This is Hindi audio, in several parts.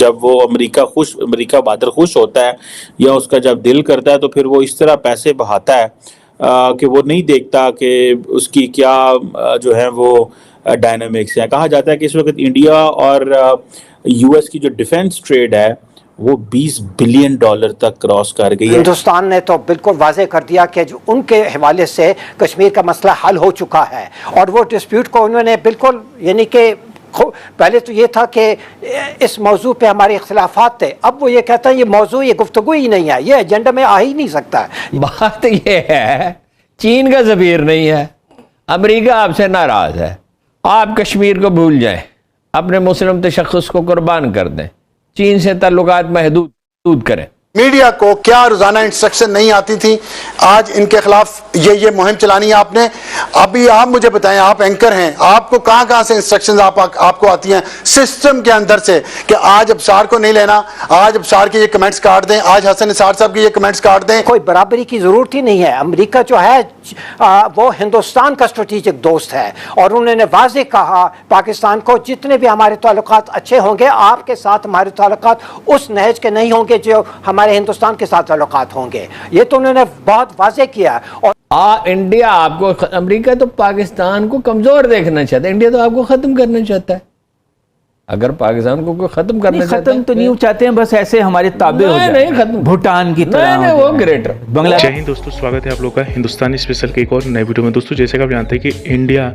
जब वो अमेरिका बहादुर खुश होता है या उसका जब दिल करता है तो फिर वो इस तरह पैसे बहाता है कि वो नहीं देखता कि उसकी क्या जो है वो डायनामिक्स है। कहा जाता है कि इस वक्त इंडिया और यूएस की जो डिफेंस ट्रेड है वो $20 बिलियन तक क्रॉस कर गई है। हिंदुस्तान ने तो बिल्कुल वाजे कर दिया कि जो उनके हवाले से कश्मीर का मसला हल हो चुका है और वो डिस्प्यूट को उन्होंने बिल्कुल यानी कि पहले तो ये था कि इस मौजू पे हमारे इख्तिलाफात थे, अब वो ये कहता है ये मौजू ये गुफ्तगू ही नहीं है, ये एजेंडा में आ ही नहीं सकता। बात ये है चीन का ज़मीर नहीं है, अमेरिका आपसे नाराज है, आप कश्मीर को भूल जाएं, अपने मुस्लिम तशख़्ख़ुस को कुर्बान कर दें, चीन से ताल्लुकात महदूद करें। मीडिया को क्या रोजाना इंस्ट्रक्शन नहीं आती थी, आज इनके खिलाफ ये मुहिम चलानी है आपने। अभी आप मुझे बताएं, आप एंकर हैं, आपको कहां से इंस्ट्रक्शंस आपको आती हैं सिस्टम के अंदर से कि आज अबसार को नहीं लेना, आज अबसार के ये कमेंट्स काट दें, आज हसन निसार साहब के ये कमेंट्स काट दें। कोई बराबरी की जरूरत ही नहीं है। अमेरिका जो है वो हिंदुस्तान का स्ट्रेटेजिक दोस्त है और उन्होंने वाज़ेह कहा पाकिस्तान को जितने भी हमारे ताल्लुकात अच्छे होंगे आपके साथ हमारे ताल्लुकात उस नहज के नहीं होंगे जो हमारे हिंदुस्तान के साथ ताल्लुकात होंगे। ये तो उन्होंने बहुत वाज़ेह किया। और इंडिया आपको, अमेरिका तो पाकिस्तान को कमजोर देखना चाहता है, इंडिया तो आपको खत्म करना चाहता है। अगर पाकिस्तान को कोई खत्म करना चाहता है, खत्म तो नहीं चाहते हैं, बस ऐसे हमारे ताबे हो जाए, नहीं खत्म भूटान की तरह नहीं, वो ग्रेटर बांग्लादेश। जय हिंद दोस्तों, स्वागत है आप लोगों का हिंदुस्तानी स्पेशल के एक और नए वीडियो में। दोस्तों जैसे कि आप जानते हैं कि इंडिया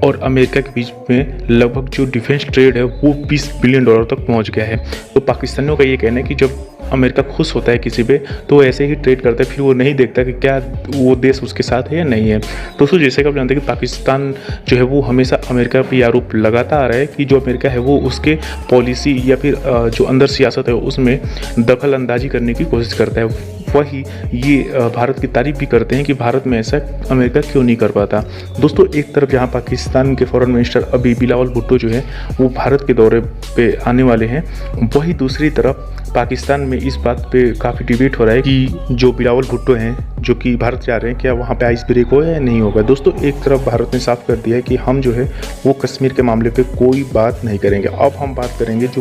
और अमेरिका के बीच में लगभग जो डिफेंस ट्रेड है वो $20 बिलियन तक पहुंच गया है। तो पाकिस्तानियों का ये कहना है कि जब अमेरिका खुश होता है किसी पे तो वो ऐसे ही ट्रेड करता है, फिर वो नहीं देखता कि क्या वो देश उसके साथ है या नहीं है। दोस्तों जैसे कि आप जानते हैं कि पाकिस्तान जो है वो हमेशा अमेरिका पे आरोप लगाता आ रहा है कि जो अमेरिका है वो उसके पॉलिसी या फिर जो अंदर सियासत है उसमें दखल अंदाजी करने की कोशिश करता है। वही ये भारत की तारीफ भी करते हैं कि भारत में ऐसा अमेरिका क्यों नहीं कर पाता। दोस्तों एक तरफ जहां पाकिस्तान के फॉरेन मिनिस्टर अभी बिलावल भुट्टो जो है वो भारत के दौरे पे आने वाले हैं, वही दूसरी तरफ पाकिस्तान में इस बात पे काफ़ी डिबेट हो रहा है कि जो बिलावल भुट्टो हैं जो कि भारत जा रहे हैं क्या वहाँ पे आइस ब्रेक हो या नहीं होगा। दोस्तों एक तरफ भारत ने साफ कर दिया है कि हम जो है वो कश्मीर के मामले पे कोई बात नहीं करेंगे। अब हम बात करेंगे जो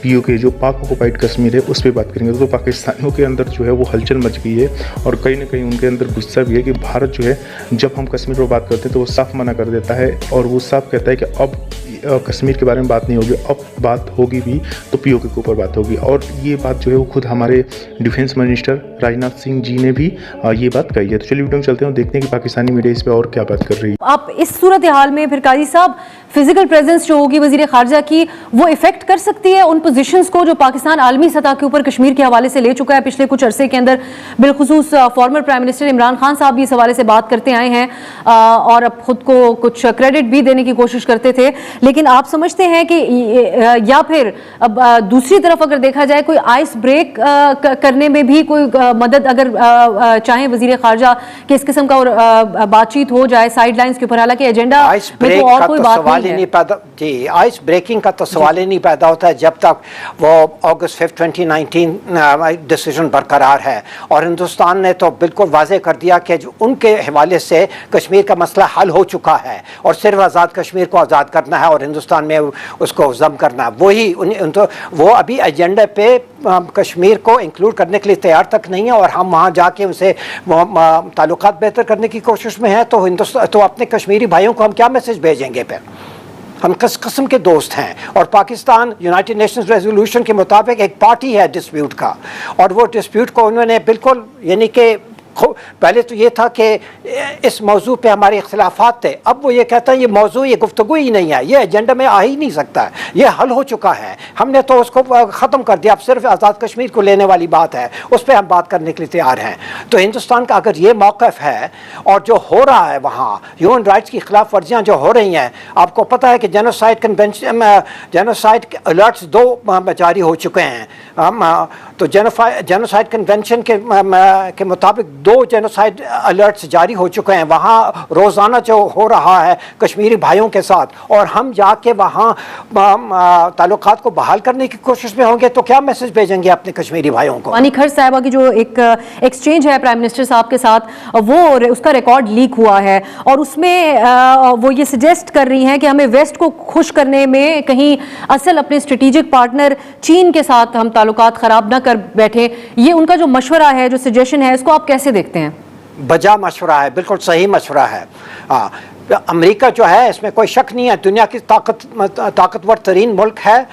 पीओके जो पाक ऑक्युपाइड कश्मीर है उस पर बात करेंगे। तो पाकिस्तानियों के अंदर जो है वो हलचल मच गई है और कहीं ना कहीं उनके अंदर गुस्सा भी है कि भारत जो है जब हम कश्मीर पर बात करते हैं तो वो साफ मना कर देता है और वो साफ कहता है कि अब कश्मीर के बारे में बात नहीं होगी, अब बात होगी भी तो पीओके के ऊपर बात होगी। और ये बात जो है वो खुद हमारे डिफेंस मिनिस्टर राजनाथ सिंह जी ने भी ये बात कही है। तो चलिए वीडियो में चलते हैं और देखते हैं कि पाकिस्तानी मीडिया इस पर और क्या बात कर रही है। आप इस सूरत हाल में फिर काजी साहब फिजिकल प्रेजेंस जो होगी वजीर खारजा की वो इफेक्ट कर सकती है उन पोजीशंस को जो पाकिस्तान आलमी सतह के ऊपर कश्मीर के हवाले से ले चुका है पिछले कुछ अरसे के अंदर। बिलखुसूस former prime minister Imran Khan साहब भी इस हवाले से बात करते आए हैं और अब खुद को कुछ क्रेडिट भी देने की कोशिश करते थे। लेकिन आप समझते हैं कि या फिर अब दूसरी तरफ अगर देखा जाए कोई आइस ब्रेक करने में भी कोई मदद अगर चाहे वजीर खारजा कि इस किस्म का बातचीत हो जाए साइडलाइंस के ऊपर, हालांकि एजेंडा में तो और कोई बात नहीं पैदा जी, आइस ब्रेकिंग का तो सवाल ही नहीं पैदा होता है जब तक वो अगस्त 5, 2019 डिसीजन बरकरार है। और हिंदुस्तान ने तो बिल्कुल वाज़ेह कर दिया कि जो उनके हवाले से कश्मीर का मसला हल हो चुका है और सिर्फ आज़ाद कश्मीर को आज़ाद करना है और हिंदुस्तान में उसको जम करना है। वही वो अभी एजेंडा पे कश्मीर को इंक्लूड करने के लिए तैयार तक नहीं है और हम वहाँ जाके उनसे ताल्लुकात बेहतर करने की कोशिश में हैं। तो हिंदुस्तान तो अपने कश्मीरी भाइयों को हम क्या मैसेज भेजेंगे? फिर हम किस किस्म के दोस्त हैं? और पाकिस्तान यूनाइटेड नेशंस रेजोल्यूशन के मुताबिक एक पार्टी है डिस्प्यूट का और वो डिस्प्यूट को उन्होंने बिल्कुल यानी कि पहले तो ये था कि इस मौजू पे हमारे इख्तिलाफात थे, अब वो ये कहता है ये मौजू ये गुफ्तगू ही नहीं है, ये एजेंडा में आ ही नहीं सकता है, ये हल हो चुका है, हमने तो उसको ख़त्म कर दिया, अब सिर्फ आज़ाद कश्मीर को लेने वाली बात है, उस पर हम बात करने के लिए तैयार हैं। तो हिंदुस्तान का अगर ये मौक़िफ़ है और जो हो रहा है वहाँ ह्यूमन राइट्स की खिलाफ वर्जियाँ जो हो रही हैं, आपको पता है कि जेनोसाइड कन्वेंशन जेनोसाइड अलर्ट्स 2 जारी हो चुके हैं। तो जेनोसाइड कन्वेंशन के मुताबिक 2 जेनोसाइड अलर्ट्स जारी हो चुके हैं, वहाँ रोज़ाना जो हो रहा है कश्मीरी भाइयों के साथ, और हम जाके वहाँ ताल्लुकात को बहाल करने की कोशिश में होंगे तो क्या मैसेज भेजेंगे अपने कश्मीरी भाइयों को? वानी खर साहिबा की जो एक एक्सचेंज है प्राइम मिनिस्टर साहब के साथ, वो उसका रिकॉर्ड लीक हुआ है और उसमें वो ये सजेस्ट कर रही हैं कि हमें वेस्ट को खुश करने में कहीं असल अपने स्ट्रेटेजिक पार्टनर चीन के साथ हम ताल्लुकात ख़राब ना कर बैठे। ये उनका जो मशवरा है, जो सजेशन है, इसको आप कैसे देखते हैं? बजा मशवरा है, बिल्कुल सही मशवरा है। अमेरिका जो है इसमें कोई शक नहीं है, दुनिया की ताकतवर तरीन मुल्क है,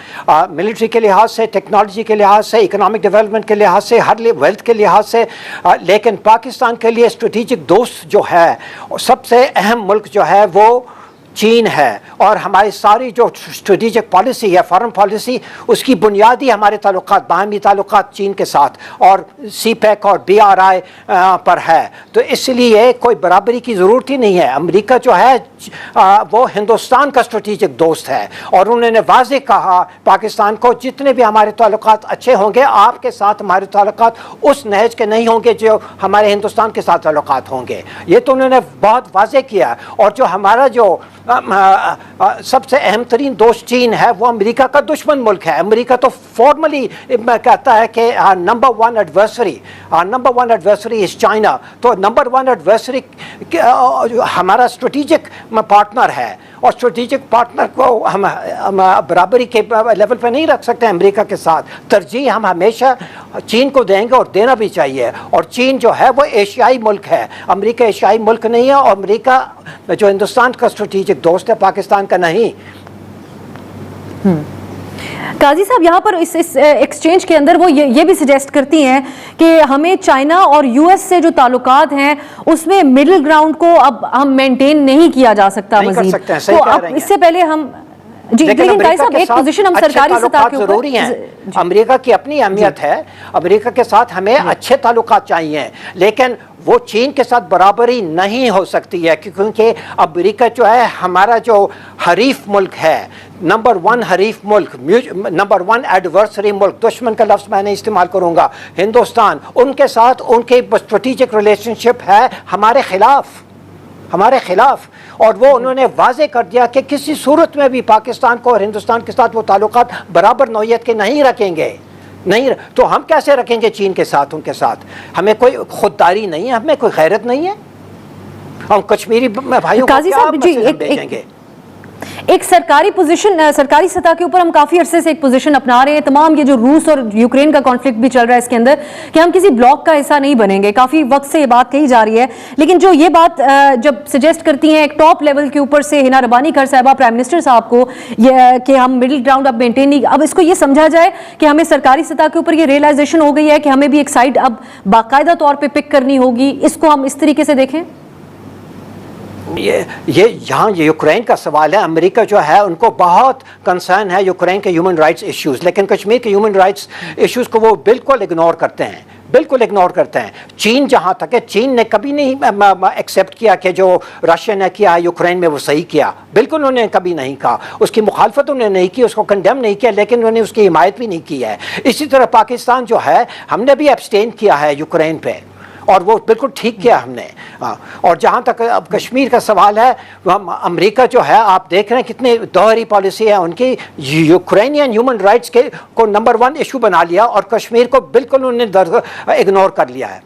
मिलिट्री के लिहाज से, टेक्नोलॉजी के लिहाज से, इकोनॉमिक डेवलपमेंट के लिहाज से, हर वेल्थ के लिहाज से, लेकिन पाकिस्तान के लिए स्ट्रेटेजिक दोस्त जो है, सबसे अहम मुल्क जो है वो चीन है। और हमारी सारी जो स्ट्रेटेजिक पॉलिसी है, फॉरेन पॉलिसी, उसकी बुनियादी हमारे ताल्लुकात, बाहमी ताल्लुकात चीन के साथ और CPEC और BRI पर है। तो इसलिए कोई बराबरी की ज़रूरत ही नहीं है। अमेरिका जो है वो हिंदुस्तान का स्ट्रेटेजिक दोस्त है और उन्होंने वाज़ेह कहा पाकिस्तान को, जितने भी हमारे ताल्लुकात अच्छे होंगे, आपके साथ हमारे ताल्लुकात उस नहज के नहीं होंगे जो हमारे हिंदुस्तान के साथ ताल्लुकात होंगे। ये तो उन्होंने बहुत वाज़ेह किया। और जो हमारा जो सबसे अहम तरीन दोस्त चीन है, वो अमेरिका का दुश्मन मुल्क है। अमेरिका तो फॉर्मली कहता है कि number one adversary is China. तो नंबर 1 एडवर्सरी हमारा स्ट्रेटेजिक पार्टनर है और स्ट्रेटेजिक पार्टनर को हम बराबरी के लेवल पे नहीं रख सकते अमेरिका के साथ। तरजीह हम हमेशा चीन को देंगे और देना भी चाहिए। और चीन जो है वो एशियाई मुल्क है, अमेरिका एशियाई मुल्क नहीं है, और अमेरिका जो हिंदुस्तान का स्ट्रेटेजिक दोस्त है, पाकिस्तान का नहीं। काजी साहब, यहाँ पर इस एक्सचेंज के अंदर वो ये भी सजेस्ट करती हैं कि हमें चाइना और US से जो ताल्लुकात हैं उसमें मिडिल ग्राउंड को अब हम मेंटेन नहीं किया जा सकता मजीद। तो अब इससे पहले हम लेकिन काजी साहब एक पोजीशन हम सरकारी सतह के ऊपर जरूरी है। अमेरिका की अपनी अहमियत है, अमेरिका के साथ हमें अच्छे ताल्लुकात चाहिए, लेकिन वो चीन के साथ बराबरी नहीं हो सकती है, क्योंकि अमेरिका जो है हमारा जो हरीफ मुल्क है, नंबर 1 हरीफ मुल्क, नंबर 1 एडवर्सरी मुल्क, दुश्मन का लफ्ज़ मैं नहीं इस्तेमाल करूँगा, हिंदुस्तान, उनके साथ उनके स्ट्रेटेजिक रिलेशनशिप है हमारे खिलाफ। और वो उन्होंने वाज़े कर दिया कि किसी सूरत में भी पाकिस्तान को और हिंदुस्तान के साथ वो ताल्लुकात बराबर नौइयत के नहीं रखेंगे। नहीं तो हम कैसे रखेंगे चीन के साथ, उनके साथ? हमें कोई खुददारी नहीं है, हमें कोई गैरत नहीं है। हम कश्मीरी भाइयों को क्या मैसेज भेजेंगे? एक सरकारी पोजीशन, सरकारी सतह के ऊपर हम काफी अरसे से एक पोजीशन अपना रहे हैं, तमाम ये जो रूस और यूक्रेन का कॉन्फ्लिक्ट भी चल रहा है इसके अंदर, कि हम किसी ब्लॉक का हिस्सा नहीं बनेंगे। काफी वक्त से ये बात कही जा रही है, लेकिन जो ये बात जब सजेस्ट करती हैं एक टॉप लेवल के ऊपर से हिना रबानी खर साहिबा प्राइम मिनिस्टर साहब को, ये कि हम मिडिल ग्राउंड अब मेंटेन नहीं, अब इसको ये समझा जाए कि हमें सरकारी सतह के ऊपर ये रियलाइजेशन हो गई है कि हमें भी एक साइड अब बाकायदा तौर पर पिक करनी होगी। इसको हम इस तरीके से देखें? ये यहाँ ये यूक्रेन का सवाल है। अमेरिका जो है उनको बहुत कंसर्न है यूक्रेन के ह्यूमन राइट्स इश्यूज, लेकिन कश्मीर के ह्यूमन राइट्स इश्यूज को वो बिल्कुल इग्नोर करते हैं। चीन जहाँ तक है, चीन ने कभी नहीं एक्सेप्ट किया कि जो रशिया ने किया यूक्रेन में वो सही किया, बिल्कुल उन्होंने कभी नहीं कहा। उसकी मुखालफत उन्होंने नहीं की, उसको कंडेम नहीं किया, लेकिन उन्होंने उसकी हिमायत भी नहीं की है। इसी तरह पाकिस्तान जो है, हमने भी एब्सटेन किया है यूक्रेन पे, और वो बिल्कुल ठीक किया हमने। और जहाँ तक अब कश्मीर का सवाल है, अमेरिका जो है आप देख रहे हैं कितनी दोहरी पॉलिसी है उनकी। यूक्रेनियन ह्यूमन राइट्स के को नंबर 1 इशू बना लिया और कश्मीर को बिल्कुल उन्होंने इग्नोर कर लिया है।